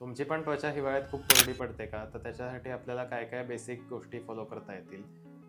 तुमची पण त्वचा हिवाळ्यात खूप कोरडी पडते का? तर त्याच्यासाठी आपल्याला काय काय बेसिक गोष्टी फॉलो करता येतील.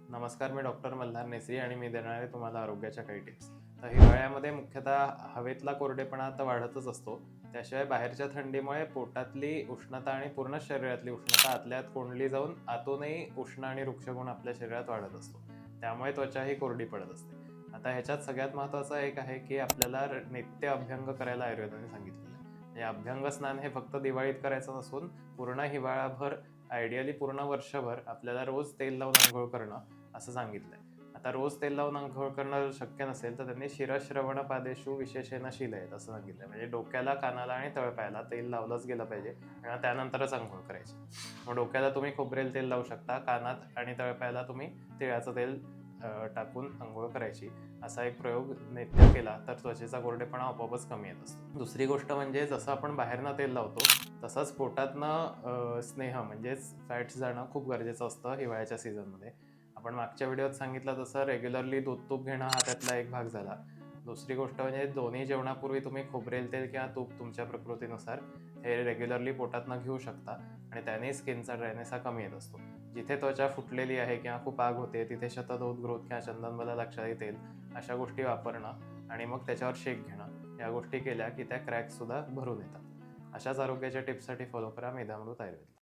नमस्कार, मी डॉक्टर मल्हार नेसरी आणि मी देणार आहे तुम्हाला आरोग्याच्या काही टिप्स. तर हिवाळ्यामध्ये मुख्यतः हवेतला कोरडेपणा तर वाढतच असतो. त्याशिवाय बाहेरच्या थंडीमुळे पोटातली उष्णता आणि पूर्ण शरीरातली उष्णता आतल्या आत कोंडली जाऊन आतूनही उष्ण आणि रुक्षगुण आपल्या शरीरात वाढत असतो. त्यामुळे त्वचा ही कोरडी पडत असते. आता ह्याच्यात सगळ्यात महत्त्वाचं एक आहे की आपल्याला नित्य अभ्यंग करायला आयुर्वेदाने सांगितलेलं आहे. हे अभ्यंग स्नान हे फक्त दिवाळीत करायचं नसून पूर्ण हिवाळाभर, आयडियली पूर्ण वर्षभर आपल्याला रोज तेल लावून अंघोळ करणं असं सांगितलंय. आता रोज तेल लावून अंघोळ करणं शक्य नसेल तर त्यांनी शिरश्रवण पादेषु विशेषेण शीलयेत असं सांगितलंय. म्हणजे डोक्याला, कानाला आणि तळपायाला तेल लावलंच गेलं पाहिजे आणि त्यानंतरच अंघोळ करायची. मग डोक्याला तुम्ही खोबरेल तेल लावू शकता, कानात आणि तळपायाला तुम्ही तिळाचं तेल टाकून अंघोळ करायची. असा एक प्रयोग नित्य केला तर त्वचेचा कोरडेपणा आपोआपच कमी येत असतो. दुसरी गोष्ट म्हणजे जसं आपण बाहेरनं तेल लावतो तसंच पोटातनं स्नेह म्हणजेच फॅट्स जाणं खूप गरजेचं असतं हिवाळ्याच्या सीझनमध्ये. आपण मागच्या व्हिडिओत सांगितलं तसं रेग्युलरली दूध तूप घेणं हा त्यातला एक भाग झाला. दुसरी गोष्ट म्हणजे दोन्ही जेवणापूर्वी तुम्ही खोबरेल तेल किंवा तूप तुमच्या प्रकृतीनुसार हे रेग्युलरली पोटातनं घेऊ शकता आणि त्याने स्किनचा ड्रायनेस हा कमी येत असतो. जिथे त्वचा फुटलेली आहे किंवा खूप आग होते तिथे शतदूत ग्रोथ किंवा चंदनबला लक्षात तेल अशा गोष्टी वापरणं आणि मग त्याच्यावर शेक घेणं या गोष्टी केल्या की त्या क्रॅक्ससुद्धा भरून येतात. अशाच आरोग्याच्या टिप्ससाठी फॉलो करा मेधामृत आयुर्वेद.